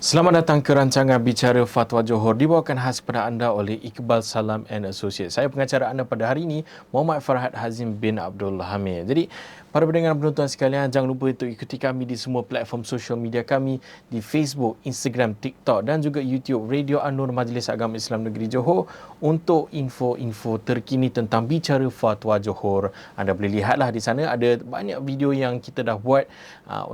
Selamat datang ke rancangan Bicara Fatwa Johor dibawakan khas kepada anda oleh Iqbal Salam and Associates. Saya pengacara anda pada hari ini, Muhammad Farhad Hazim bin Abdul Hamid. Jadi, para pendengar dan penonton sekalian, jangan lupa untuk ikuti kami di semua platform sosial media kami di Facebook, Instagram, TikTok dan juga YouTube Radio An-Nur Majlis Agama Islam Negeri Johor untuk info-info terkini tentang Bicara Fatwa Johor. Anda boleh lihatlah di sana ada banyak video yang kita dah buat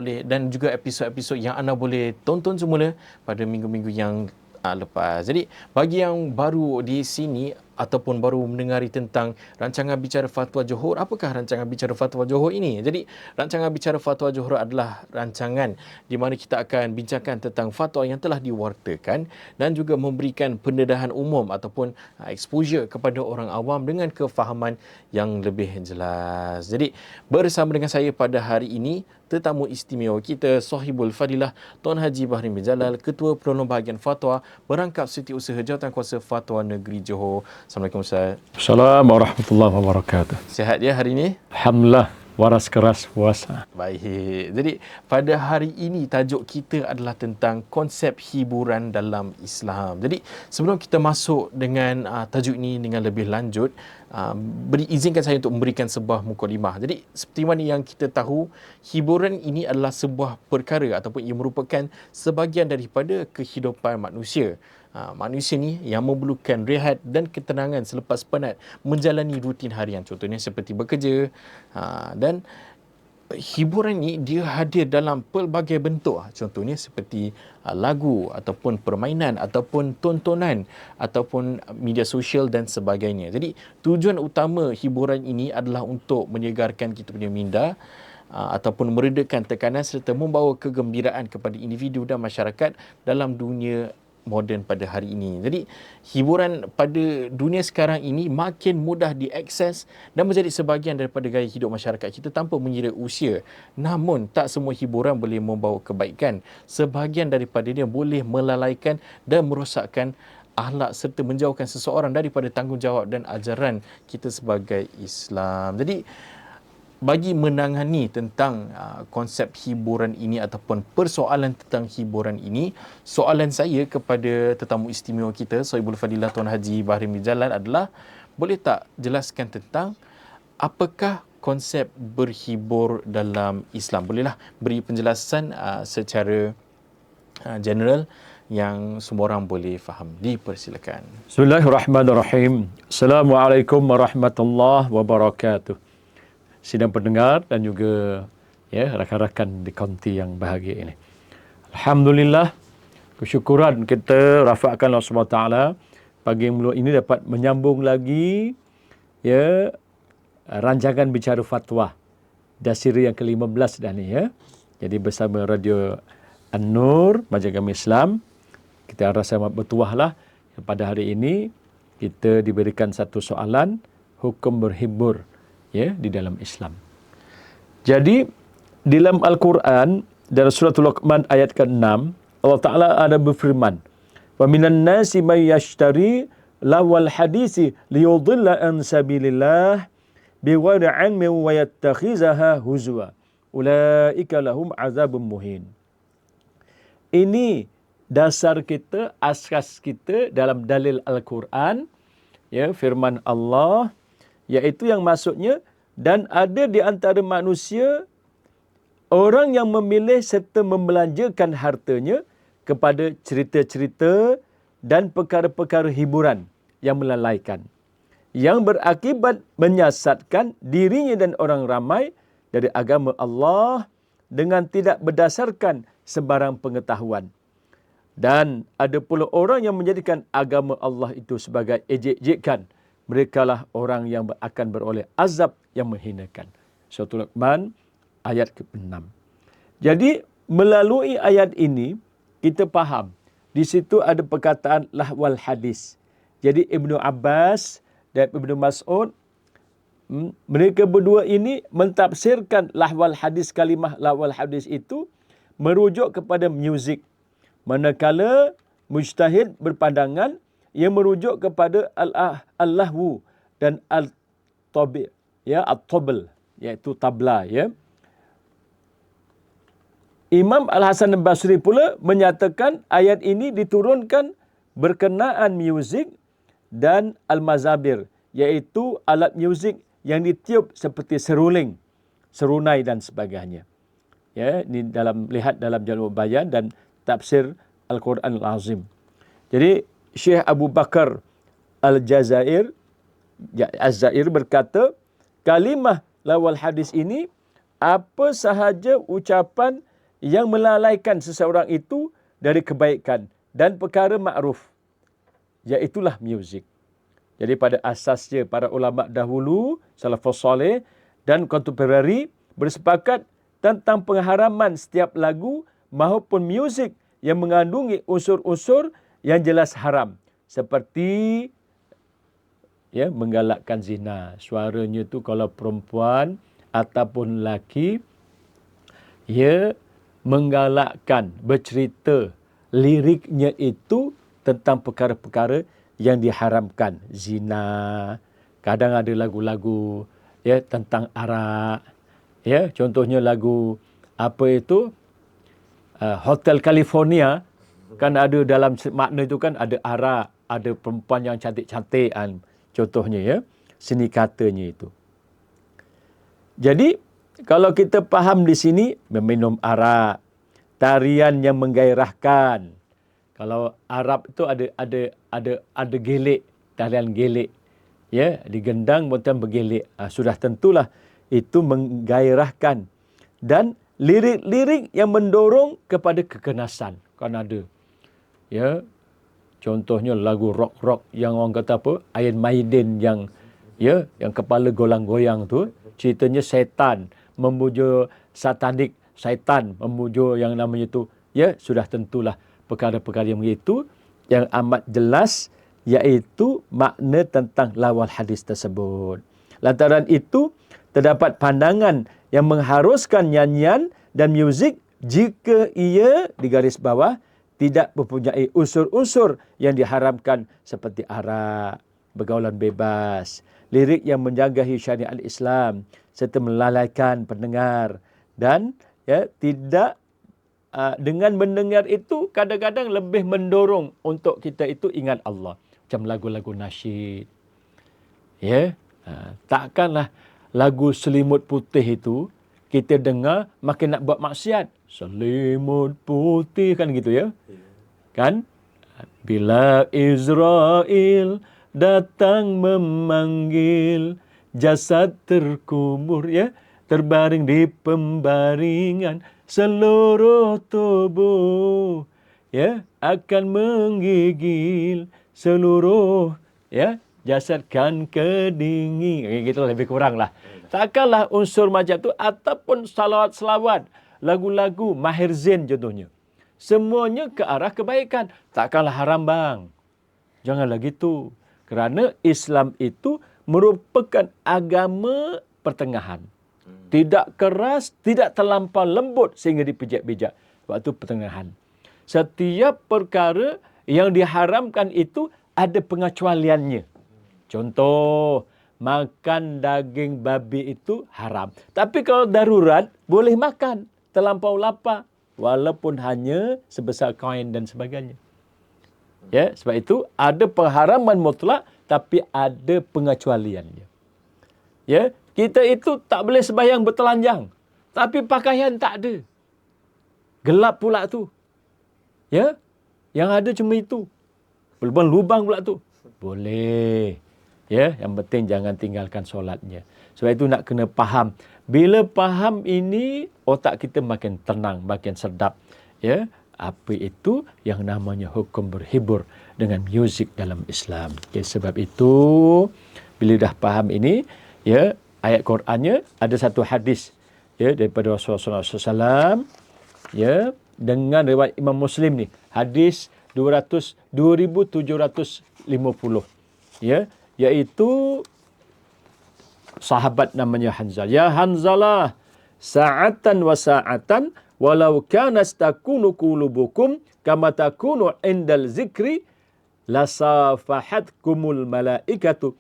dan juga episod-episod yang anda boleh tonton semula pada minggu-minggu yang lepas. Jadi, bagi yang baru di sini ataupun baru mendengari tentang rancangan Bicara Fatwa Johor, apakah rancangan Bicara Fatwa Johor ini? Jadi, rancangan Bicara Fatwa Johor adalah rancangan di mana kita akan bincangkan tentang fatwa yang telah diwartakan dan juga memberikan pendedahan umum ataupun exposure kepada orang awam dengan kefahaman yang lebih jelas. Jadi, bersama dengan saya pada hari ini, tetamu istimewa kita, Sahibul Fadilah Tuan Haji Bahri bin Jalal, Ketua Penolong Bahagian Fatwa, Berangkap Setiausaha Jawatankuasa Fatwa Negeri Johor. Assalamualaikum Ustaz. Assalamualaikum warahmatullahi wabarakatuh. Sihat ya hari ini? Alhamdulillah, waras keras puasa. Baik. Jadi pada hari ini tajuk kita adalah tentang konsep hiburan dalam Islam. Jadi sebelum kita masuk dengan tajuk ini dengan lebih lanjut, izinkan saya untuk memberikan sebuah mukadimah. Jadi seperti mana yang kita tahu, hiburan ini adalah sebuah perkara ataupun ia merupakan sebahagian daripada kehidupan manusia. Manusia ni yang memerlukan rehat dan ketenangan selepas penat menjalani rutin harian, contohnya seperti bekerja, dan hiburan ni dia hadir dalam pelbagai bentuk, contohnya seperti lagu ataupun permainan ataupun tontonan ataupun media sosial dan sebagainya. Jadi tujuan utama hiburan ini adalah untuk menyegarkan kita punya minda ataupun meredakan tekanan serta membawa kegembiraan kepada individu dan masyarakat dalam dunia moden pada hari ini. Jadi, hiburan pada dunia sekarang ini makin mudah diakses dan menjadi sebahagian daripada gaya hidup masyarakat kita tanpa mengira usia. Namun, tak semua hiburan boleh membawa kebaikan. Sebahagian daripadanya boleh melalaikan dan merosakkan akhlak serta menjauhkan seseorang daripada tanggungjawab dan ajaran kita sebagai Islam. Jadi, bagi menangani tentang konsep hiburan ini ataupun persoalan tentang hiburan ini, soalan saya kepada tetamu istimewa kita, Sahibul Fadilah Tuan Haji Bahri bin Jalal adalah, boleh tak jelaskan tentang apakah konsep berhibur dalam Islam? Bolehlah beri penjelasan secara general yang semua orang boleh faham. Dipersilakan. Bismillahirrahmanirrahim. Assalamualaikum warahmatullahi wabarakatuh. Sidang pendengar dan juga rakan-rakan di konti yang bahagia ini. Alhamdulillah, kesyukuran kita rafa'kan Allah SWT pagi yang mulia ini dapat menyambung lagi rancangan Bicara Fatwa dah siri yang ke-15 dah ni ya. Jadi bersama Radio An-Nur Majlis Agama Islam, kita rasa amat bertuah lah pada hari ini kita diberikan satu soalan hukum berhibur di dalam Islam. Jadi dalam Al-Quran dalam surah Luqman ayat ke-6, Allah Ta'ala ada berfirman, "Wa minan nasi may yashtari lawal hadisi liyudilla an sabilillah bighairi ilmin wa yattakhizaha huzwa. Ulaika lahum azabun muhin." Ini dasar kita, asas kita dalam dalil Al-Quran, firman Allah, iaitu yang maksudnya, dan ada di antara manusia orang yang memilih serta membelanjakan hartanya kepada cerita-cerita dan perkara-perkara hiburan yang melalaikan, yang berakibat menyesatkan dirinya dan orang ramai dari agama Allah dengan tidak berdasarkan sebarang pengetahuan. Dan ada pula orang yang menjadikan agama Allah itu sebagai ejek-ejekan. Merekalah orang yang akan beroleh azab yang menghinakan. Surah Luqman ayat ke-6. Jadi melalui ayat ini kita faham di situ ada perkataan lahwal hadis. Jadi Ibnu Abbas dan Ibnu Mas'ud, mereka berdua ini mentafsirkan lahwal hadis, kalimah lahwal hadis itu merujuk kepada muzik. Manakala mujtahid berpandangan ia merujuk kepada al-lahwu dan at-tabl, iaitu tabla, Imam Al-Hasan Al-Basri pula menyatakan ayat ini diturunkan berkenaan muzik dan al-mazabir, iaitu alat muzik yang ditiup seperti seruling, serunai dan sebagainya. Ya, ini lihat dalam Jalul Bayan dan tafsir Al-Quran Al-Azim. Jadi Syekh Abu Bakar Al-Jazair berkata, kalimah lawal hadis ini apa sahaja ucapan yang melalaikan seseorang itu dari kebaikan dan perkara makruf, iaitulah muzik. Jadi pada asasnya para ulama dahulu, salafus soleh dan kontemporari bersepakat tentang pengharaman setiap lagu maupun muzik yang mengandungi unsur-unsur yang jelas haram, seperti menggalakkan zina. Suaranya tu kalau perempuan ataupun lelaki, menggalakkan, bercerita, liriknya itu tentang perkara-perkara yang diharamkan. Zina, kadang ada lagu-lagu tentang arak. Contohnya lagu Hotel California, kan ada dalam makna itu kan ada arak, ada perempuan yang cantik-cantik, contohnya seni katanya itu. Jadi kalau kita faham di sini, meminum arak, tarian yang menggairahkan. Kalau Arab itu ada gelik, tarian gelik. Digendang bukan bergelik. Sudah tentulah itu menggairahkan. Dan lirik-lirik yang mendorong kepada kekerasan. Kan ada. Contohnya lagu rock-rock yang orang kata Iron Maiden yang kepala golang-goyang tu, ceritanya setan memuja satanik, syaitan memuja yang namanya itu, sudah tentulah perkara-perkara yang begitu yang amat jelas, iaitu makna tentang lawal hadis tersebut. Lantaran itu terdapat pandangan yang mengharuskan nyanyian dan muzik jika ia di garis bawah tidak mempunyai unsur-unsur yang diharamkan seperti arak, pergaulan bebas, lirik yang menjanggahi syariat Islam serta melalaikan pendengar, dan tidak dengan mendengar itu kadang-kadang lebih mendorong untuk kita itu ingat Allah, macam lagu-lagu nasyid. Takkanlah lagu Selimut Putih itu kita dengar makin nak buat maksiat. Selimut putih kan gitu kan? Bila Israel datang memanggil, jasad terkubur terbaring di pembaringan, seluruh tubuh akan menggigil, seluruh jasad kan kedingin. Gitu lebih kurang lah. Takkanlah unsur macam tu ataupun salawat-salawat, lagu-lagu Maher Zain contohnya, semuanya ke arah kebaikan. Takkanlah haram bang. Janganlah gitu. Kerana Islam itu merupakan agama pertengahan. Tidak keras, tidak terlampau lembut sehingga dipijak-bijak. Waktu pertengahan. Setiap perkara yang diharamkan itu ada pengecualiannya. Contoh, makan daging babi itu haram. Tapi kalau darurat, boleh makan. Terlampau lapar. Walaupun hanya sebesar koin dan sebagainya. Sebab itu ada pengharaman mutlak tapi ada pengecualiannya. Kita itu tak boleh sembahyang bertelanjang, tapi pakaian tak ada. Gelap pula tu. Yang ada cuma itu. Lubang pula tu. Boleh. Yang penting jangan tinggalkan solatnya. Sebab itu nak kena faham. Bila faham ini, otak kita makin tenang, makin sedap. Apa itu yang namanya hukum berhibur dengan muzik dalam Islam. Sebab itu, bila dah faham ini, ayat Qurannya ada satu hadis daripada Rasulullah SAW dengan riwayat Imam Muslim ni, hadis 2750, iaitu sahabat namanya Hanzalah. Ya Hanzalah, sa'atan wa sa'atan walau kanas takunu qulubukum kama takunu indal zikri lasafahatkumul malaikatu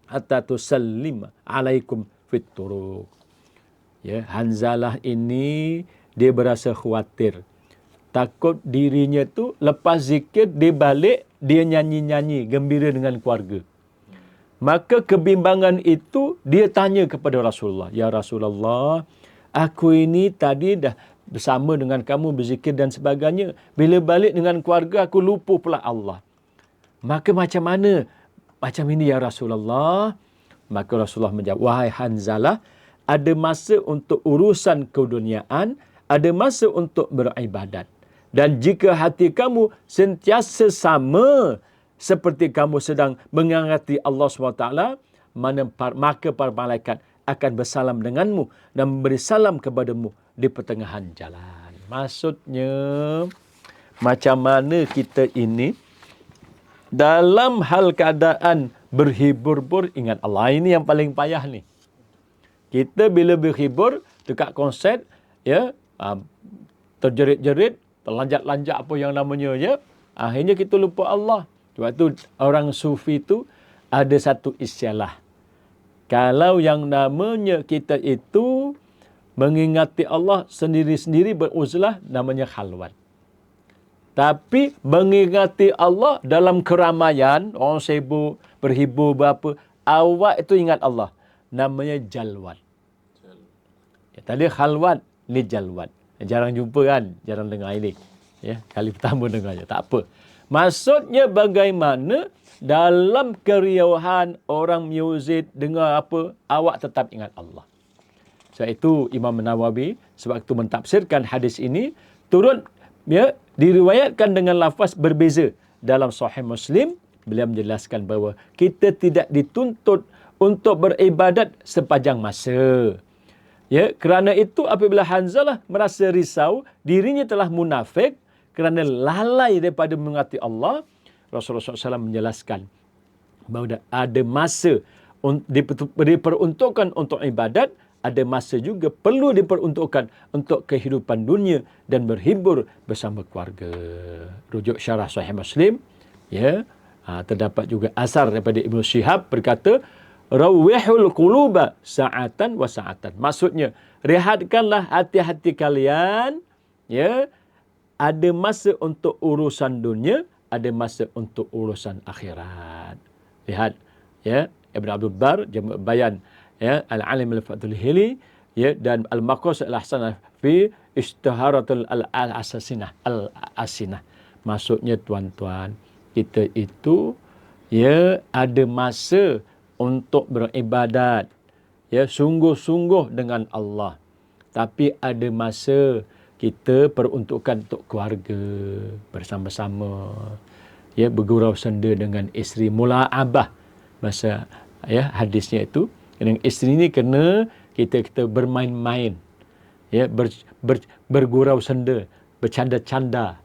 hatta tusallim alaikum fit turuq. Hanzalah ini dia berasa khawatir. Takut dirinya tu lepas zikir, dia balik, dia nyanyi-nyanyi, gembira dengan keluarga. Maka kebimbangan itu dia tanya kepada Rasulullah. Ya Rasulullah, aku ini tadi dah bersama dengan kamu berzikir dan sebagainya. Bila balik dengan keluarga, aku lupa pula Allah. Maka macam mana? Macam ini ya Rasulullah. Maka Rasulullah menjawab, wahai Hanzalah, ada masa untuk urusan keduniaan, ada masa untuk beribadat. Dan jika hati kamu sentiasa sama seperti kamu sedang mengingati Allah SWT, maka para malaikat akan bersalam denganmu dan memberi salam kepadamu di pertengahan jalan. Maksudnya, macam mana kita ini dalam hal keadaan berhibur, ingat Allah. Ini yang paling payah ni. Kita bila berhibur dekat konsert, ya, terjerit-jerit, terlanjak-lanjak apa yang namanya, ya, akhirnya kita lupa Allah. Sebab tu orang sufi tu ada satu istilah. Kalau yang namanya kita itu mengingati Allah sendiri-sendiri beruzlah, namanya khalwat. Tapi mengingati Allah dalam keramaian, orang sibuk, berhibur, berapa, awak itu ingat Allah, namanya jalwat. Ya, tadi khalwat, ni jalwat. Jarang jumpa kan, jarang dengar ini. Ya, kali pertama dengarnya, tak apa. Maksudnya bagaimana dalam keriuhan orang muzik dengar apa, awak tetap ingat Allah. Sebab itu Imam Nawawi sebab itu mentafsirkan hadis ini turut, ya, diriwayatkan dengan lafaz berbeza dalam Sahih Muslim. Beliau menjelaskan bahawa kita tidak dituntut untuk beribadat sepanjang masa. Ya, kerana itu apabila Hanzalah merasa risau, dirinya telah munafik kerana lalai daripada mengingati Allah, Rasulullah SAW menjelaskan bahawa ada masa diperuntukkan untuk ibadat, ada masa juga perlu diperuntukkan untuk kehidupan dunia dan berhibur bersama keluarga. Rujuk syarah Sahih Muslim, ya, terdapat juga asar daripada Ibnu Syihab berkata, rawihul quluba sa'atan wa sa'atan. Maksudnya, rehatkanlah hati-hati kalian, ya, ada masa untuk urusan dunia, ada masa untuk urusan akhirat. Lihat, ya, Ibn Abdul Bar, Jami' Bayan, ya, Al-Alim Al-Fathul Hili, ya, dan Al-Maqasid Al-Ahsanah fi Istiharatul Al-Asinah. Maksudnya, tuan-tuan, kita itu, ya, ada masa untuk beribadat, ya, sungguh-sungguh dengan Allah. Tapi ada masa kita peruntukkan untuk keluarga bersama-sama, ya, bergurau senda dengan isteri, mula'abah. Masa, ya, hadisnya itu, dengan isteri ni kena kita bermain-main, ya, bergurau senda, bercanda-canda,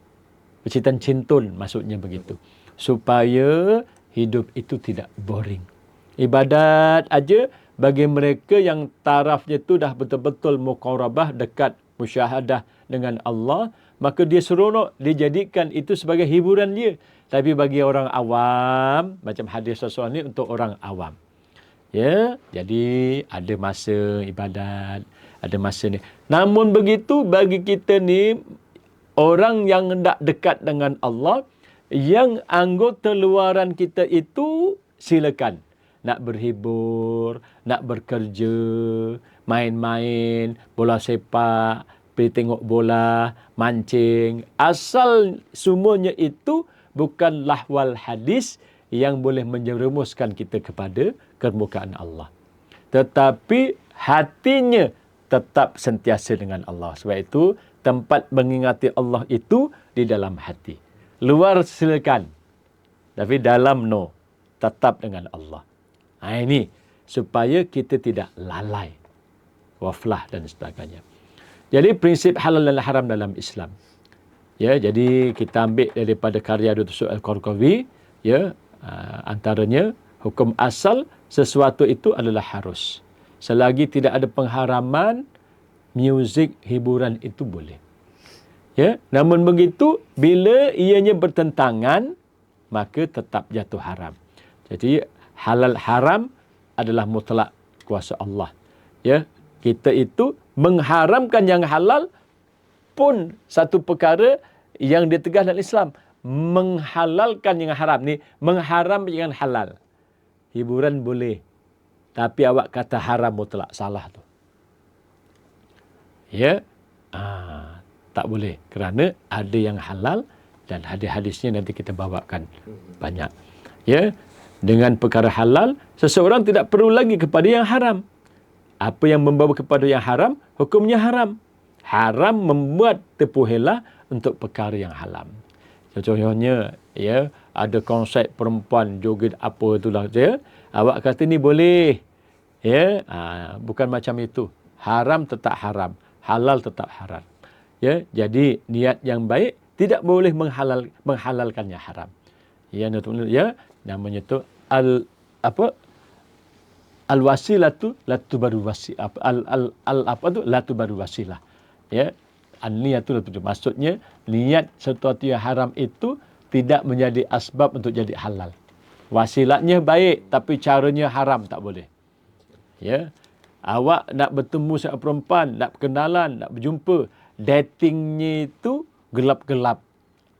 bercinta-cintun, maksudnya begitu. Supaya hidup itu tidak boring. Ibadat aja bagi mereka yang tarafnya tu dah betul-betul muqarabah, dekat musyahadah dengan Allah, maka dia seronok, dia jadikan itu sebagai hiburan dia. Tapi bagi orang awam, macam hadis Rasulullah ni untuk orang awam. Ya, jadi ada masa ibadat, ada masa ni. Namun begitu bagi kita ni, orang yang tak dekat dengan Allah, yang anggota luaran kita itu silakan. Nak berhibur, nak bekerja, main-main, bola sepak, pergi tengok bola, mancing. Asal semuanya itu bukan lahwal hadis yang boleh menjerumuskan kita kepada kemukaan Allah. Tetapi hatinya tetap sentiasa dengan Allah. Sebab itu tempat mengingati Allah itu di dalam hati. Luar silakan, tapi dalam no, tetap dengan Allah. Ini supaya kita tidak lalai, waflah dan sebagainya. Jadi prinsip halal dan haram dalam Islam. Ya, jadi kita ambil daripada karya Dr. Al-Qarqawi, ya, antaranya hukum asal sesuatu itu adalah harus. Selagi tidak ada pengharaman, muzik, hiburan itu boleh. Ya, namun begitu bila ianya bertentangan, maka tetap jatuh haram. Jadi halal haram adalah mutlak kuasa Allah. Ya, kita itu mengharamkan yang halal pun satu perkara yang dia tegas dalam Islam, menghalalkan yang haram ni, mengharam yang halal. Hiburan boleh, tapi awak kata haram mutlak, salah tu. Ya, tak boleh, kerana ada yang halal dan hadis-hadisnya nanti kita bawakan banyak. Ya, dengan perkara halal, seseorang tidak perlu lagi kepada yang haram. Apa yang membawa kepada yang haram, hukumnya haram. Haram membuat tipu hela untuk perkara yang haram. Contohnya, ya, ada konsep perempuan joget apa itulah dia. Awak kata ni boleh. Ya, bukan macam itu. Haram tetap haram, halal tetap halal. Ya, jadi niat yang baik tidak boleh menghalalkan yang haram. Ya, namanya tu al-wasilatu la tubaru wasilah. La tubaru wasilah. Ya, an-niyatu maksudnya niat sesuatu yang haram itu tidak menjadi asbab untuk jadi halal. Wasilahnya baik tapi caranya haram, tak boleh. Ya, awak nak bertemu seorang perempuan, nak berkenalan, nak berjumpa, datingnya itu gelap-gelap.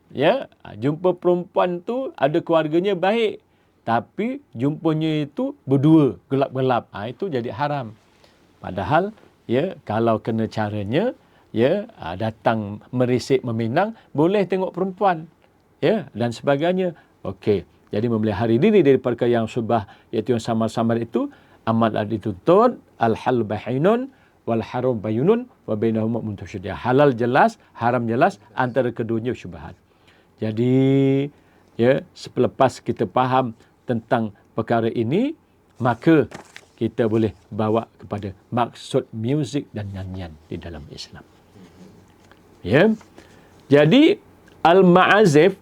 Ya, jumpa perempuan tu ada keluarganya baik, tapi jumpanya itu berdua, gelap-gelap. Itu jadi haram. Padahal, ya, kalau kena caranya, ya, datang merisik, meminang, boleh tengok perempuan. Ya, dan sebagainya. Okey. Jadi memelihara diri daripada yang subah, iaitu yang samar-samar itu, amatlah dituntut, al-hal bahinun, wal haram bayunun, wa bainahuma muntasyidiyah. Halal jelas, haram jelas, antara keduanya syubhat. Jadi, ya, selepas kita faham tentang perkara ini, maka kita boleh bawa kepada maksud muzik dan nyanyian di dalam Islam. Ya. Jadi al-ma'azif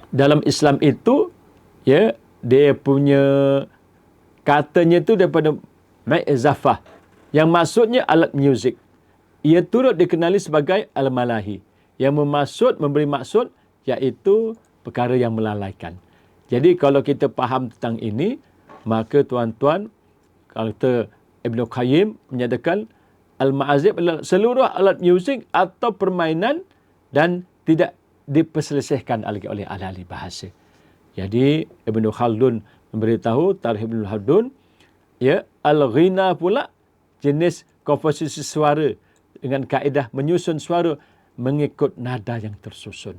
dalam Islam itu, ya, dia punya katanya itu daripada ma'zafah, yang maksudnya alat muzik. Ia turut dikenali sebagai al-malahi, yang memberi maksud iaitu perkara yang melalaikan. Jadi kalau kita faham tentang ini, maka tuan-tuan, kata Ibn Qayyim menyatakan al-ma'azif adalah seluruh alat muzik atau permainan dan tidak diperselisihkan oleh ahli bahasa. Jadi Ibn Khaldun memberitahu, Tarikh Ibn Khaldun, ya, al-ghina pula jenis komposisi suara dengan kaedah menyusun suara mengikut nada yang tersusun.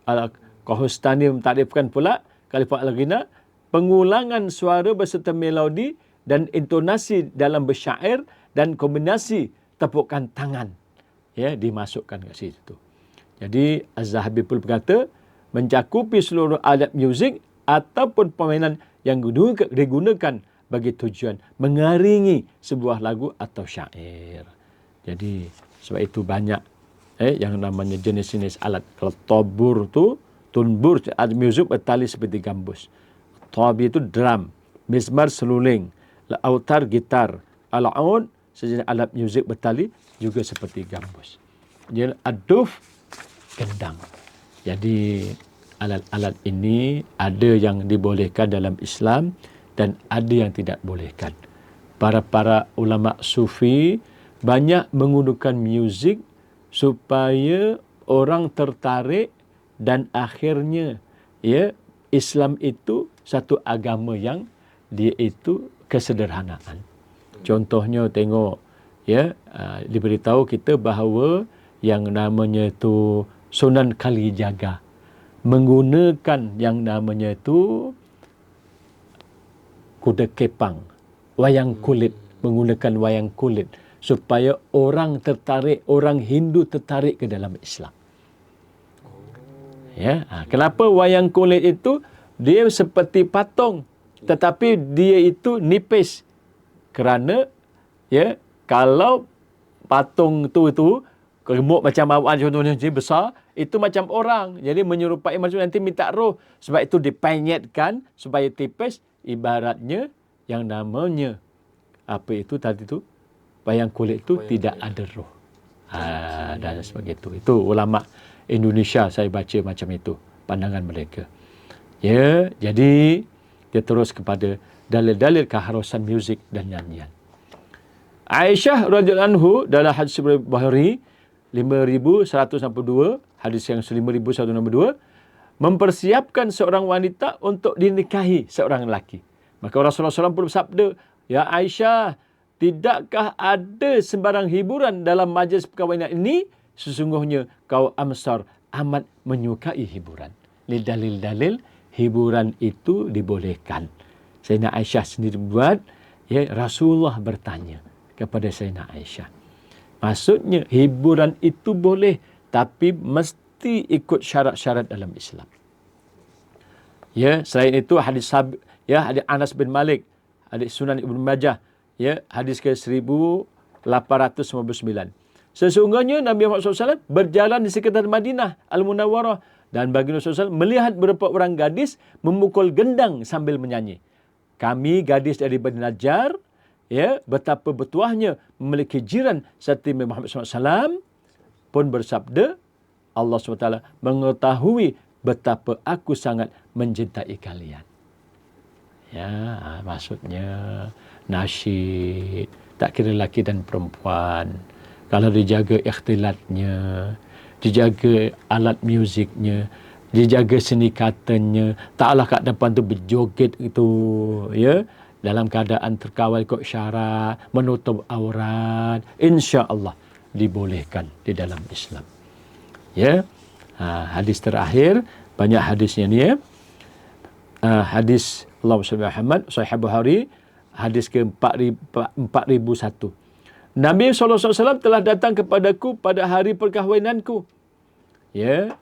Al-Kohostani mentarifkan pula kalimah al-ghina, pengulangan suara beserta melodi dan intonasi dalam bersyair dan kombinasi tepukan tangan, ya, dimasukkan ke situ. Jadi Az-Zahabi pun berkata, mencakupi seluruh alat muzik ataupun permainan yang digunakan bagi tujuan mengaringi sebuah lagu atau syair. Jadi sebab itu banyak yang namanya jenis-jenis alat. Kalau tabur tu, tunbur, alat muzik bertali seperti gambus. Tabi itu drum, mizmar seluling, autar gitar, al-aud sejenis alat muzik bertali juga seperti gambus. Jadi aduf gendang. Jadi alat-alat ini ada yang dibolehkan dalam Islam dan ada yang tidak bolehkan. Para ulama sufi banyak menggunakan muzik supaya orang tertarik dan akhirnya, ya, Islam itu satu agama yang dia itu kesederhanaan. Contohnya tengok, ya, diberitahu kita bahawa yang namanya itu Sunan Kalijaga menggunakan yang namanya itu kuda kepang, wayang kulit, menggunakan wayang kulit supaya orang tertarik, orang Hindu tertarik ke dalam Islam. Ya, kenapa wayang kulit itu dia seperti patung tetapi dia itu nipis? Kerana, ya, kalau patung itu gemuk macam awan contohnya besar, itu macam orang. Jadi menyerupai maksud nanti minta roh. Sebab itu dipenyetkan supaya tipis. Ibaratnya yang namanya apa itu tadi tu, wayang kulit itu tidak ada roh. Dan sebagainya. Itu ulama Indonesia saya baca macam itu pandangan mereka. Ya, jadi dia terus kepada dalil-dalil keharusan muzik dan nyanyian. Aisyah radhiyallahu anhu dalam hadis Bukhari 5162, hadis yang 5162, mempersiapkan seorang wanita untuk dinikahi seorang lelaki. Maka Rasulullah SAW pun bersabda, "Ya Aisyah, tidakkah ada sembarang hiburan dalam majlis perkahwinan ini? Sesungguhnya kaum Ansar amat menyukai hiburan." Ini dalil-dalil hiburan itu dibolehkan. Sayyidina Aisyah sendiri buat, ya, Rasulullah bertanya kepada Sayyidina Aisyah. Maksudnya hiburan itu boleh, tapi mesti ikut syarat-syarat dalam Islam. Ya, selain itu hadis hadis Anas bin Malik, hadis Sunan Ibnu Majah, ya, hadis ke 1859. Sesungguhnya Nabi Muhammad SAW berjalan di sekitar Madinah Al-Munawwarah dan baginda SAW melihat beberapa orang gadis memukul gendang sambil menyanyi. Kami gadis dari Bani Najjar, ya, betapa bertuahnya memiliki jiran seperti Muhammad SAW pun bersabda, Allah SWT mengetahui betapa aku sangat mencintai kalian. Ya, maksudnya nasyid, tak kira lelaki dan perempuan. Kalau dijaga ikhtilatnya, dijaga alat muziknya, dijaga seni katanya, taklah kat depan tu berjoget itu, ya, dalam keadaan terkawal ikut syarat, menutup aurat, insya-Allah dibolehkan di dalam Islam. Ya. Hadis terakhir, banyak hadisnya ni, ya. Hadis Allahumma salli ala Muhammad, Sahih Bukhari, hadis ke 4001. Nabi SAW telah datang kepadaku pada hari perkahwinanku. Ya.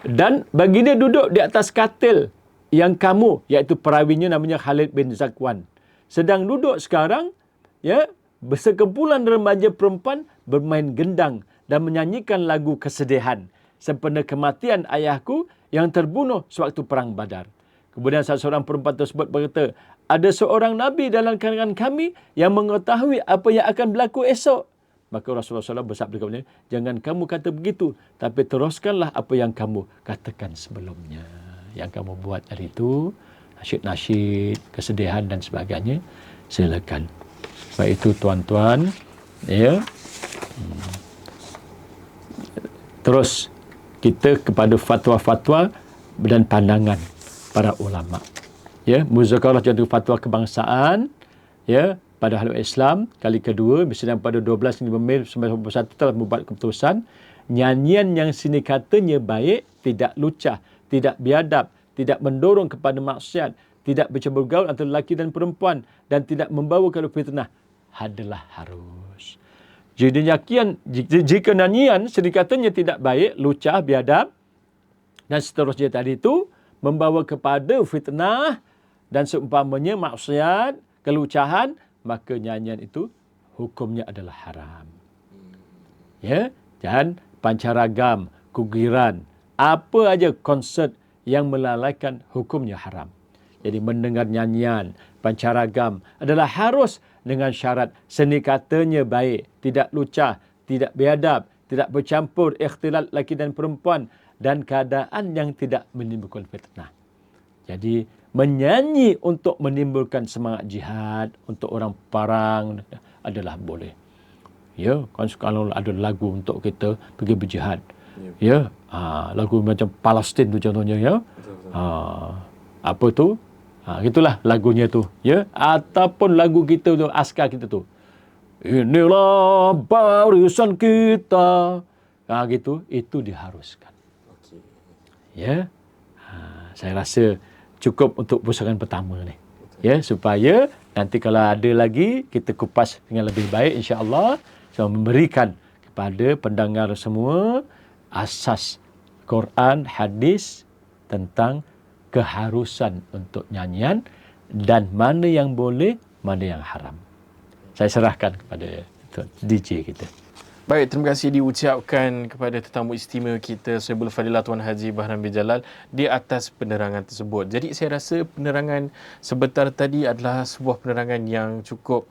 Dan baginda duduk di atas katil yang kamu, iaitu perawinya namanya Khalid bin Zakwan, sedang duduk sekarang, ya, bersekumpulan remaja perempuan bermain gendang dan menyanyikan lagu kesedihan sempena kematian ayahku yang terbunuh sewaktu perang Badar. Kemudian salah seorang perempuan tersebut berkata, ada seorang Nabi dalam kalangan kami yang mengetahui apa yang akan berlaku esok. Maka Rasulullah SAW bersabda kepadanya, jangan kamu kata begitu, tapi teruskanlah apa yang kamu katakan sebelumnya. Yang kamu buat hari itu, nasyid-nasyid, kesedihan dan sebagainya, silakan. Baik itu tuan-tuan, ya. Terus kita kepada fatwa-fatwa dan pandangan para ulama. Ya, muzakarah jadi fatwa kebangsaan, ya, pada ahli Islam kali kedua bersidang pada 12 Mei 1991 telah membuat keputusan nyanyian yang sini katanya baik, tidak lucah, tidak biadab, tidak mendorong kepada maksiat, tidak bercampur gaul antara lelaki dan perempuan dan tidak membawa kepada fitnah adalah harus. Jadi jika nyanyian sedikatnya tidak baik, lucah, biadab dan seterusnya tadi itu membawa kepada fitnah dan seumpamanya maksiat, kelucahan, maka nyanyian itu hukumnya adalah haram. Ya, dan pancaragam, kugiran, apa aja konsert yang melalaikan hukumnya haram. Jadi mendengar nyanyian, pancaragam adalah harus dengan syarat seni katanya baik, tidak lucah, tidak biadab, tidak bercampur ikhtilat lelaki dan perempuan dan keadaan yang tidak menimbulkan fitnah. Jadi menyanyi untuk menimbulkan semangat jihad untuk orang perang adalah boleh. Ya, kan kalau ada lagu untuk kita pergi berjihad. Ya, lagu macam Palestin tu contohnya, ya. Apa tu? Itulah lagunya tu, ya. Ataupun lagu kita tu, askar kita tu. Inilah barisan kita. Gitu, itu diharuskan. Ya. Saya rasa cukup untuk pusaran pertama ni. Ya, supaya nanti kalau ada lagi kita kupas dengan lebih baik insya-Allah, saya memberikan kepada pendengar semua asas Quran, hadis tentang keharusan untuk nyanyian dan mana yang boleh, mana yang haram. Saya serahkan kepada DJ kita. Baik, terima kasih diucapkan kepada tetamu istimewa kita Sayyidul Fadilah Tuan Haji Bahram bin Jalal di atas penerangan tersebut. Jadi saya rasa penerangan sebentar tadi adalah sebuah penerangan yang cukup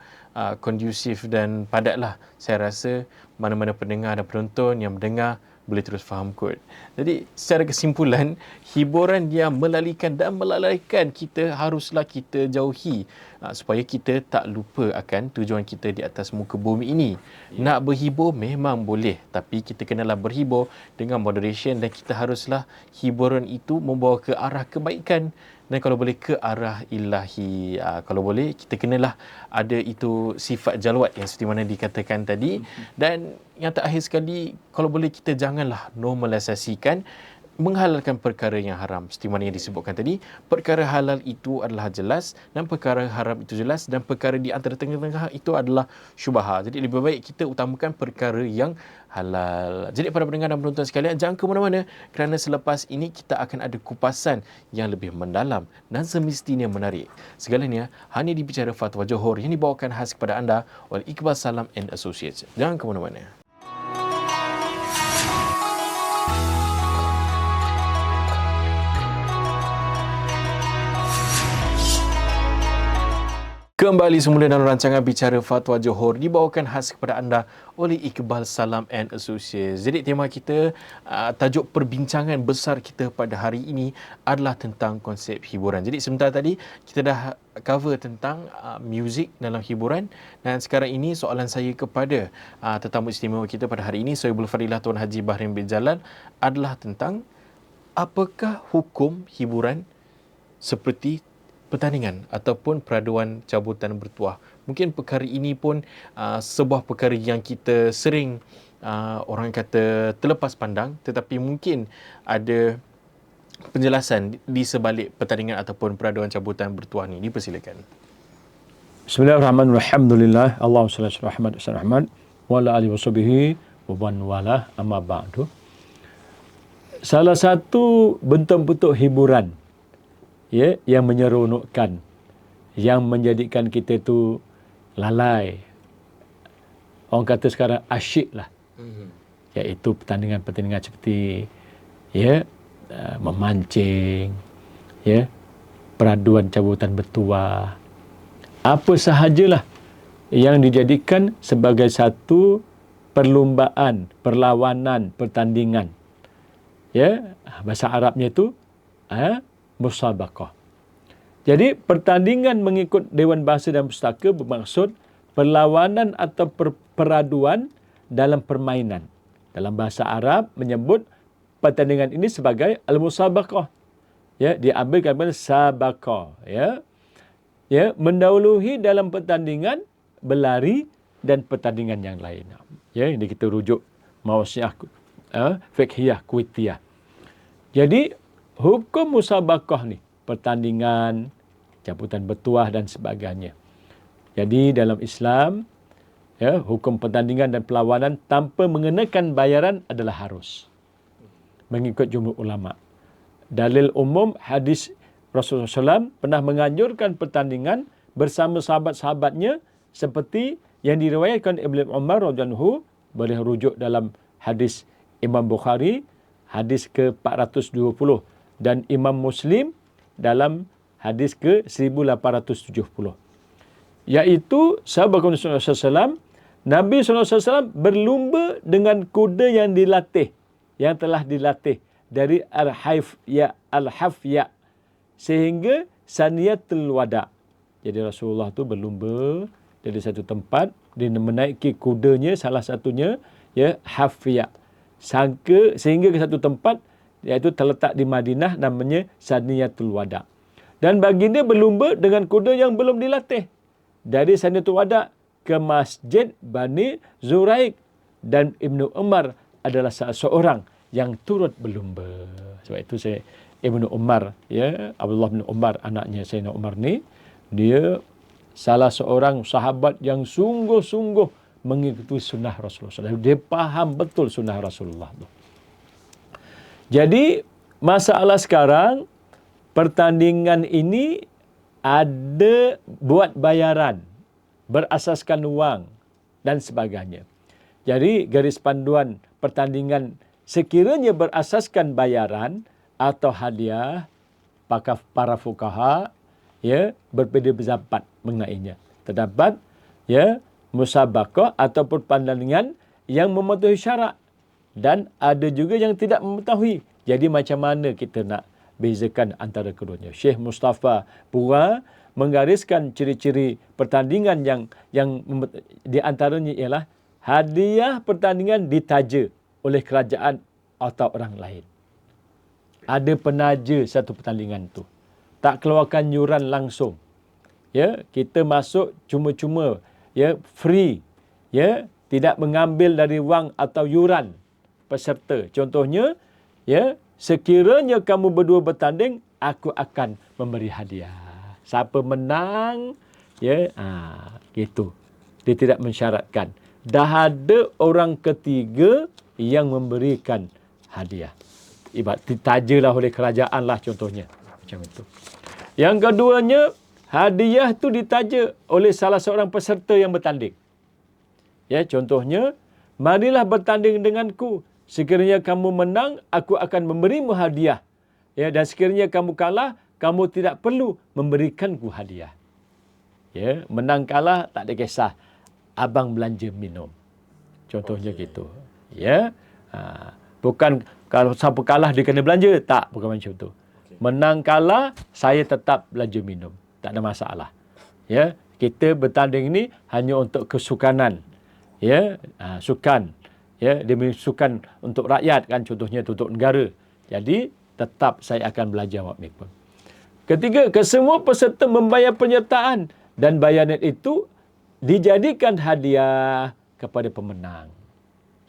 kondusif dan padatlah. Saya rasa mana-mana pendengar dan penonton yang mendengar boleh terus faham kot. Jadi secara kesimpulan, hiburan yang melalikan dan melalaikan kita haruslah kita jauhi supaya kita tak lupa akan tujuan kita di atas muka bumi ini. Nak berhibur memang boleh, tapi kita kenalah berhibur dengan moderation dan kita haruslah hiburan itu membawa ke arah kebaikan dan kalau boleh ke arah ilahi. Kalau boleh kita kenalah ada itu sifat jalwat yang seperti mana dikatakan tadi. Dan yang terakhir sekali, kalau boleh kita janganlah normalisasikan menghalalkan perkara yang haram. Seperti mana yang disebutkan tadi, perkara halal itu adalah jelas dan perkara haram itu jelas dan perkara di antara tengah-tengah itu adalah syubhah. Jadi lebih baik kita utamakan perkara yang halal. Jadi para pendengar dan penonton sekalian, jangan ke mana-mana kerana selepas ini kita akan ada kupasan yang lebih mendalam dan semestinya menarik. Segalanya hanya di Bicara Fatwa Johor yang dibawakan khas kepada anda oleh Iqbal Salam and Associates. Jangan ke mana-mana. Kembali semula dalam rancangan Bicara Fatwa Johor dibawakan khas kepada anda oleh Iqbal Salam and Associates. Jadi tema kita, tajuk perbincangan besar kita pada hari ini adalah tentang konsep hiburan. Jadi sebentar tadi kita dah cover tentang muzik dalam hiburan dan sekarang ini soalan saya kepada tetamu istimewa kita pada hari ini, Sohibul Fadilah Tuan Haji Bahrin bin Jalal, adalah tentang apakah hukum hiburan seperti pertandingan ataupun peraduan cabutan bertuah. Mungkin perkara ini pun sebuah perkara yang kita sering orang kata terlepas pandang, tetapi mungkin ada penjelasan di sebalik pertandingan ataupun peraduan cabutan bertuah ni. Dipersilakan. Bismillahirrahmanirrahim. Alhamdulillah. Allahumma salli ala Muhammad wa sallam wa ala alihi washabihi wa man wala amma ba'du. Salah satu bentuk-bentuk hiburan yang menyeronokkan, yang menjadikan kita tu lalai, orang kata sekarang asyik lah, iaitu pertandingan-pertandingan seperti memancing, peraduan cabutan bertuah, apa sahajalah yang dijadikan sebagai satu perlumbaan, perlawanan, pertandingan. Bahasa Arabnya itu musabaqah. Jadi pertandingan mengikut Dewan Bahasa dan Pustaka bermaksud perlawanan atau peraduan dalam permainan. Dalam bahasa Arab menyebut pertandingan ini sebagai al-musabaqah. Diambil daripada sabaqah. Mendahului dalam pertandingan berlari dan pertandingan yang lain. Ini kita rujuk mausiah fiqhiyah kuitiyah. Jadi hukum musabaqah ni, pertandingan, cabutan bertuah dan sebagainya. Jadi dalam Islam, hukum pertandingan dan perlawanan tanpa mengenakan bayaran adalah harus. Mengikut jumhur ulama. Dalil umum hadis Rasulullah SAW pernah menganjurkan pertandingan bersama sahabat-sahabatnya seperti yang diriwayatkan Ibn Umar radhiyallahu, boleh rujuk dalam hadis Imam Bukhari, hadis ke-420. Dan Imam Muslim dalam hadis ke-1870. Iaitu sahabat Rasulullah SAW, Nabi SAW berlumba dengan kuda yang dilatih, yang telah dilatih dari al-hafya sehingga saniyatul wada. Jadi Rasulullah tu berlumba dari satu tempat, dia menaiki kudanya, salah satunya hafya, sehingga ke satu tempat iaitu terletak di Madinah, namanya Saniyatul Wada. Dan baginda berlumba dengan kuda yang belum dilatih dari Saniyatul Wada ke Masjid Bani Zuraik, dan Ibnu Umar adalah salah seorang yang turut berlumba. Sebab itu Ibnu Umar, Abdullah bin Umar, anaknya Sayyidina Umar ni, dia salah seorang sahabat yang sungguh-sungguh mengikuti sunnah Rasulullah. Dia faham betul sunnah Rasulullah tu. Jadi masalah sekarang, pertandingan ini ada buat bayaran, berasaskan wang dan sebagainya. Jadi garis panduan pertandingan sekiranya berasaskan bayaran atau hadiah, para fuqaha berbeza pendapat mengenainya. Terdapat musabaqah atau pertandingan yang mematuhi syarat. dan ada juga yang tidak mengetahui. Jadi macam mana kita nak bezakan antara keduanya? Syekh Mustafa Pura menggariskan ciri-ciri pertandingan yang di antaranya ialah hadiah pertandingan ditaja oleh kerajaan atau orang lain. Ada penaja satu pertandingan tu. Tak keluarkan yuran langsung. Ya, kita masuk cuma-cuma, ya, free. Ya, tidak mengambil dari wang atau yuran peserta. Contohnya, ya, sekiranya kamu berdua bertanding, aku akan memberi hadiah. Siapa menang, ya, gitu. Dia tidak mensyaratkan. Dah ada orang ketiga yang memberikan hadiah. Ibarat ditajalah oleh kerajaan lah contohnya. Macam itu. Yang keduanya, hadiah tu ditaja oleh salah seorang peserta yang bertanding. Ya, contohnya, marilah bertanding denganku. Sekiranya kamu menang, aku akan memberimu hadiah. Ya, dan sekiranya kamu kalah, kamu tidak perlu memberikanku hadiah. Ya, menang kalah tak ada kisah. Abang belanja minum. Contohnya gitu. Ya. Bukan kalau siapa kalah dia kena belanja. Tak, bukan macam tu. Menang kalah, saya tetap belanja minum. Tak ada masalah. Ya, kita bertanding ni hanya untuk kesukanan. Ya, sukan. Ya, dia sukan untuk rakyat kan, contohnya untuk negara. Jadi tetap saya akan belajar awak mereka. Ketiga, kesemua peserta membayar penyertaan dan bayaran itu dijadikan hadiah kepada pemenang.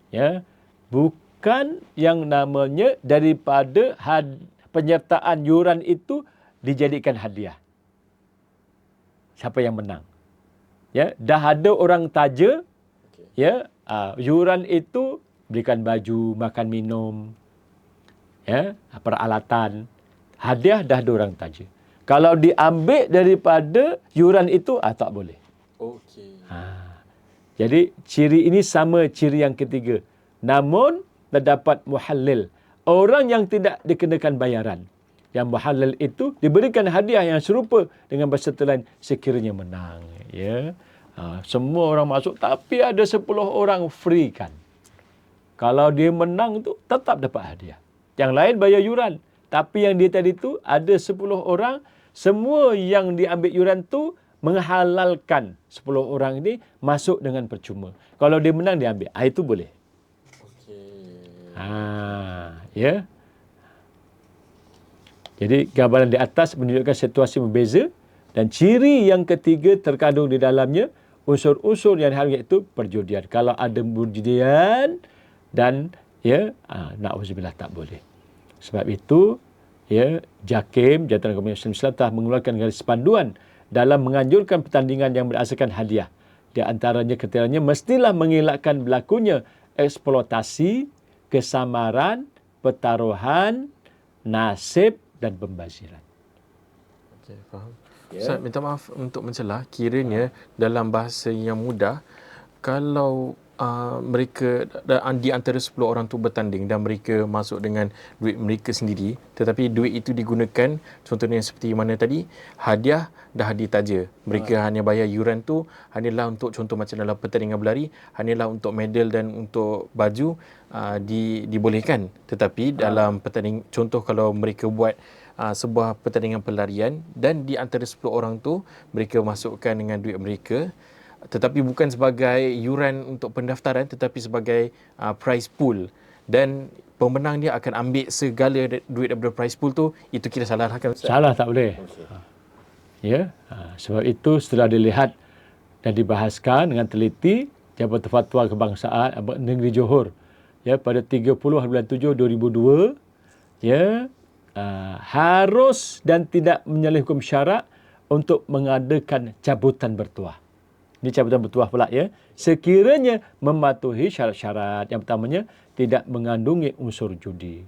Ya, bukan yang namanya daripada penyertaan yuran itu dijadikan hadiah. Siapa yang menang? Ya, dah ada orang taja. Ya, yuran itu belikan baju, makan minum, ya, peralatan. Hadiah dah ada orang taja. Kalau diambil daripada yuran itu, tak boleh. Okey. Jadi ciri ini sama ciri yang ketiga. Namun terdapat muhallil. Orang yang tidak dikenakan bayaran. Yang muhallil itu diberikan hadiah yang serupa dengan peserta lain sekiranya menang. Ya. Semua orang masuk tapi ada 10 orang free kan. Kalau dia menang tu tetap dapat hadiah. Yang lain bayar yuran. Tapi yang dia tadi tu ada 10 orang, semua yang diambil yuran tu menghalalkan 10 orang ini masuk dengan percuma. Kalau dia menang dia ambil. Itu boleh. Okey. Ya. Jadi gambaran di atas menunjukkan situasi berbeza dan ciri yang ketiga terkandung di dalamnya unsur-unsur yang diharamkan itu perjudian. Kalau ada perjudian dan ya, na'udzubillah tak boleh. Sebab itu, ya, JAKIM, Jabatan Komunikasi Islam telah mengeluarkan garis panduan dalam menganjurkan pertandingan yang berdasarkan hadiah. Di antaranya ketiranya mestilah mengelakkan berlakunya eksploitasi, kesamaran, pertaruhan, nasib dan pembaziran. Okey, faham. Ustaz, minta maaf untuk mencelah. Kiranya dalam bahasa yang mudah, kalau mereka di antara 10 orang tu bertanding dan mereka masuk dengan duit mereka sendiri, tetapi duit itu digunakan contohnya seperti mana tadi, hadiah dah ditaja. Mereka hanya bayar yuran tu hanyalah untuk contoh macam dalam pertandingan berlari, hanyalah untuk medal dan untuk baju dibolehkan. Tetapi dalam pertandingan, contoh kalau mereka buat sebuah pertandingan pelarian dan di antara 10 orang tu mereka masukkan dengan duit mereka, tetapi bukan sebagai yuran untuk pendaftaran tetapi sebagai prize pool, dan pemenang dia akan ambil segala duit daripada prize pool tu, itu kira salah kan? Salah, tak boleh. Ya, sebab itu setelah dilihat dan dibahaskan dengan teliti Jabatan Fatwa Kebangsaan Negeri Johor, ya, pada 30 bulan 7 2002, ya, harus dan tidak menyalahi hukum syarak untuk mengadakan cabutan bertuah. Ini cabutan bertuah pula, ya. Sekiranya mematuhi syarat-syarat. Yang pertamanya, tidak mengandungi unsur judi.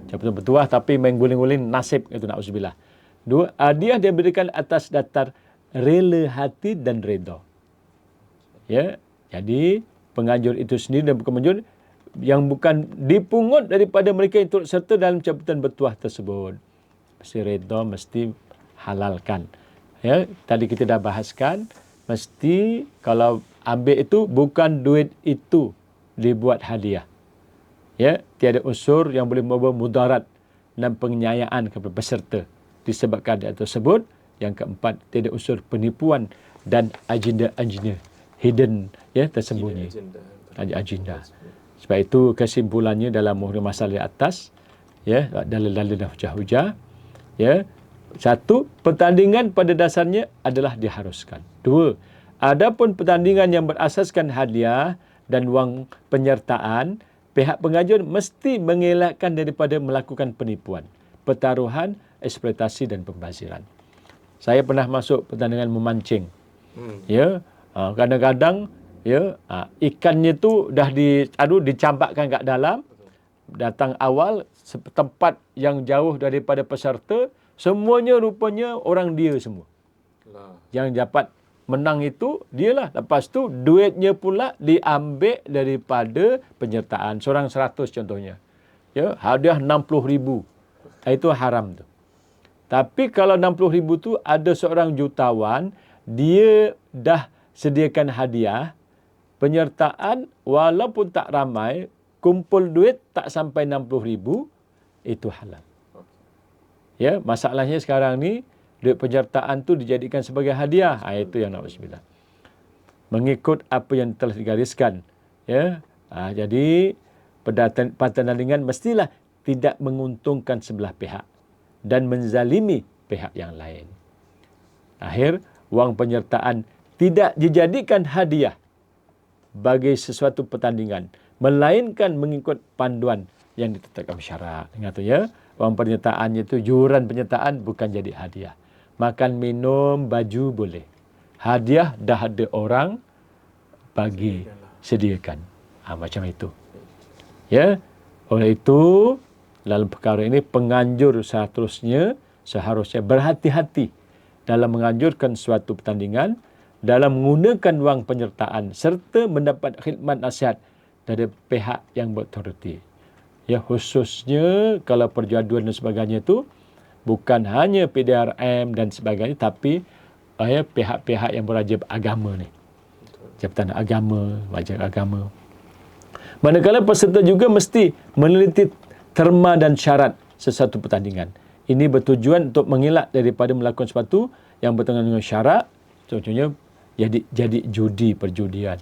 Cabutan bertuah tapi main guling-guling nasib, itu na'udzubillah. 2, hadiah dia berikan atas dasar rela hati dan redha. Ya, jadi penganjur itu sendiri dan penganjur yang bukan dipungut daripada mereka yang turut serta dalam cabutan bertuah tersebut. Mesti redha, mesti halalkan. Ya, tadi kita dah bahaskan, mesti kalau ambil itu bukan duit itu dibuat hadiah. Ya, tiada unsur yang boleh membawa mudarat dan penganiayaan kepada peserta disebabkan hadiah tersebut. Yang keempat, tiada unsur penipuan dan agenda-agenda hidden, ya, tersembunyi. Agenda. Sebab itu kesimpulannya dalam masalah di atas, ya, dalil-dalil dan hujah-hujah, ya. Satu, pertandingan pada dasarnya adalah diharuskan. Dua, adapun pertandingan yang berasaskan hadiah dan wang penyertaan, pihak pengajuan mesti mengelakkan daripada melakukan penipuan, pertaruhan, eksploitasi dan pembaziran. Saya pernah masuk pertandingan memancing. Ya, kadang-kadang, ya, ikannya tu dah dicampakkan kat dalam. Datang awal, tempat yang jauh daripada peserta, semuanya rupanya orang dia semua. Yang dapat menang itu dialah. Lepas tu duitnya pula diambil daripada penyertaan. Seorang 100 contohnya. Ya, hadiah 60,000. Itu haram tu. Tapi kalau 60,000 tu ada seorang jutawan, dia dah sediakan hadiah, penyertaan walaupun tak ramai, kumpul duit tak sampai 60,000, itu halal. Ya, masalahnya sekarang ni duit penyertaan tu dijadikan sebagai hadiah. Itu yang na'udzubillah. Mengikut apa yang telah digariskan. Ya, jadi pertandingan mestilah tidak menguntungkan sebelah pihak dan menzalimi pihak yang lain. Akhir, wang penyertaan tidak dijadikan hadiah bagi sesuatu pertandingan, melainkan mengikut panduan yang ditetapkan syarak. Ingat tu, ya, wang penyertaannya itu, yuran penyertaan bukan jadi hadiah. Makan, minum, baju boleh. Hadiah dah ada orang bagi, sediakan. Macam itu. Ya, oleh itu dalam perkara ini penganjur seharusnya berhati-hati dalam menganjurkan suatu pertandingan, dalam menggunakan wang penyertaan serta mendapat khidmat nasihat dari pihak yang berautoriti. Ya, khususnya kalau perjaduan dan sebagainya itu bukan hanya PDRM dan sebagainya, tapi pihak-pihak yang berwajib agama ni. Jabatan agama, wajib agama. Manakala peserta juga mesti meneliti terma dan syarat sesuatu pertandingan. Ini bertujuan untuk mengelak daripada melakukan sesuatu yang bertentangan dengan syarak. Contohnya jadi judi, perjudian.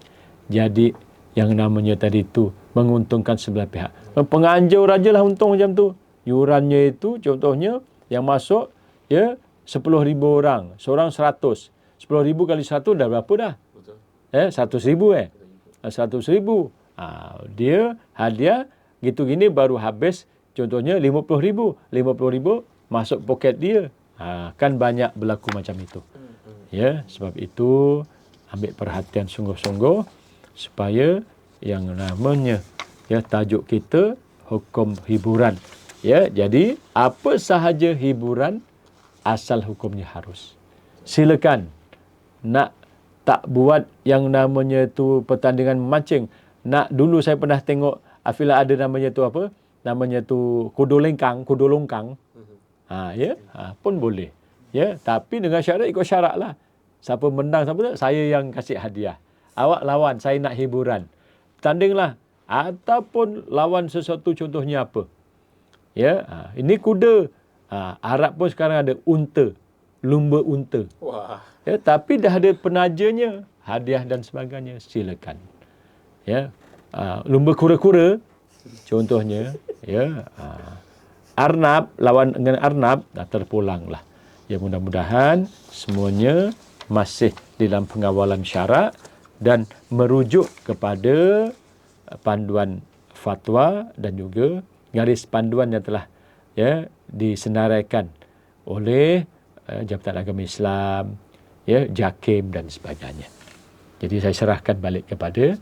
Jadi yang namanya tadi itu menguntungkan sebelah pihak. Penganjur aja lah untung macam tu. Yurannya itu contohnya yang masuk, ya, 10,000 orang. Seorang 100. 10,000 kali 100 dah berapa dah? Betul. 100,000 100,000. Dia hadiah gitu gini baru habis, contohnya 50,000. 50,000 masuk poket dia. Kan banyak berlaku macam itu. Ya, sebab itu ambil perhatian sungguh-sungguh supaya yang namanya, ya, tajuk kita hukum hiburan. Ya, jadi apa sahaja hiburan asal hukumnya harus. Silakan nak tak buat yang namanya tu pertandingan memancing. Nak dulu saya pernah tengok Afila ada namanya tu apa? Namanya tu kudo longkang. Ya, pun boleh. Ya, tapi dengan syarat, ikut syarat lah. Siapa menang, saya yang kasih hadiah. Awak lawan, saya nak hiburan. Tandinglah. Ataupun lawan sesuatu, contohnya apa? Ya, ini kuda. Arab pun sekarang ada unta, lumba unta. Wah. Ya, tapi dah ada penajanya, hadiah dan sebagainya. Silakan. Ya, lumba kura-kura contohnya, ya, arnab lawan dengan arnab, dah terpulanglah. Ya, mudah-mudahan semuanya masih dalam pengawalan syarak dan merujuk kepada panduan fatwa dan juga garis panduan yang telah, ya, disenaraikan oleh Jabatan Agama Islam, ya, JAKIM dan sebagainya. Jadi saya serahkan balik kepada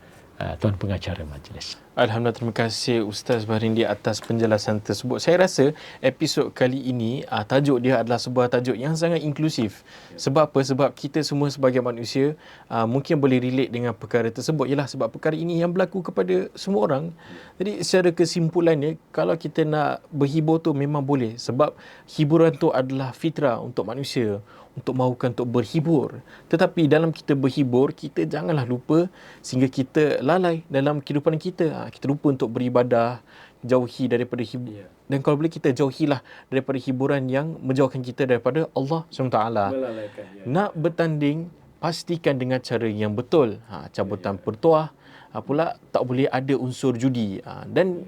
Tuan Pengacara Majlis. Alhamdulillah, terima kasih Ustaz Baharudin atas penjelasan tersebut. Saya rasa episod kali ini tajuk dia adalah sebuah tajuk yang sangat inklusif. Sebab apa? Sebab kita semua sebagai manusia mungkin boleh relate dengan perkara tersebut. Ialah sebab perkara ini yang berlaku kepada semua orang. Jadi secara kesimpulannya, kalau kita nak berhibur tu memang boleh. Sebab hiburan tu adalah fitrah untuk manusia, untuk mahukan untuk berhibur. Tetapi dalam kita berhibur, kita janganlah lupa sehingga kita lalai dalam kehidupan kita. kita lupa untuk beribadah, jauhi daripada dan kalau boleh kita jauhilah daripada hiburan yang menjauhkan kita daripada Allah SWT. Nak bertanding, pastikan dengan cara yang betul. Cabutan pertuah, pula tak boleh ada unsur judi. Dan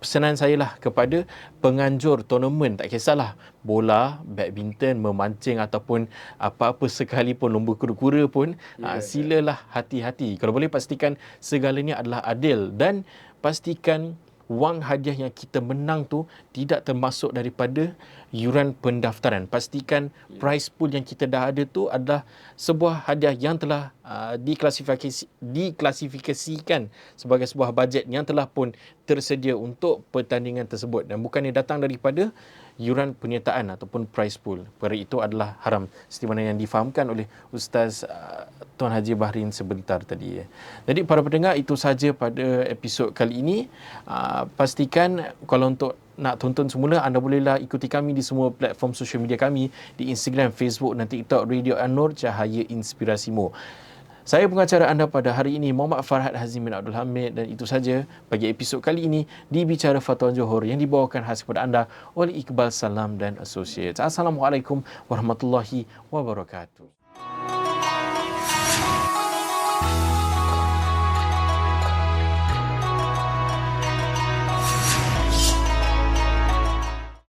pesanan saya lah kepada penganjur tournament, tak kisahlah bola, badminton, memancing ataupun apa-apa sekalipun, lomba kura-kura pun, silalah hati-hati. Kalau boleh pastikan segalanya adalah adil dan pastikan wang hadiah yang kita menang tu tidak termasuk daripada yuran pendaftaran. Pastikan prize pool yang kita dah ada tu adalah sebuah hadiah yang telah diklasifikasikan sebagai sebuah bajet yang telah pun tersedia untuk pertandingan tersebut dan bukannya datang daripada yuran penyertaan ataupun prize pool. Perkara itu adalah haram seperti mana yang difahamkan oleh Ustaz Tuan Haji Bahrin sebentar tadi. Jadi para pendengar, itu sahaja pada episod kali ini. Pastikan kalau untuk nak tonton semula, anda bolehlah ikuti kami di semua platform sosial media kami, di Instagram, Facebook dan TikTok, Radio An-Nur, Cahaya Inspirasimu. Saya pengacara anda pada hari ini, Muhammad Farhad Hazim bin Abdul Hamid, dan itu saja bagi episod kali ini di Bicara Fatwa Johor yang dibawakan khas kepada anda oleh Iqbal Salam dan Associates. Assalamualaikum warahmatullahi wabarakatuh.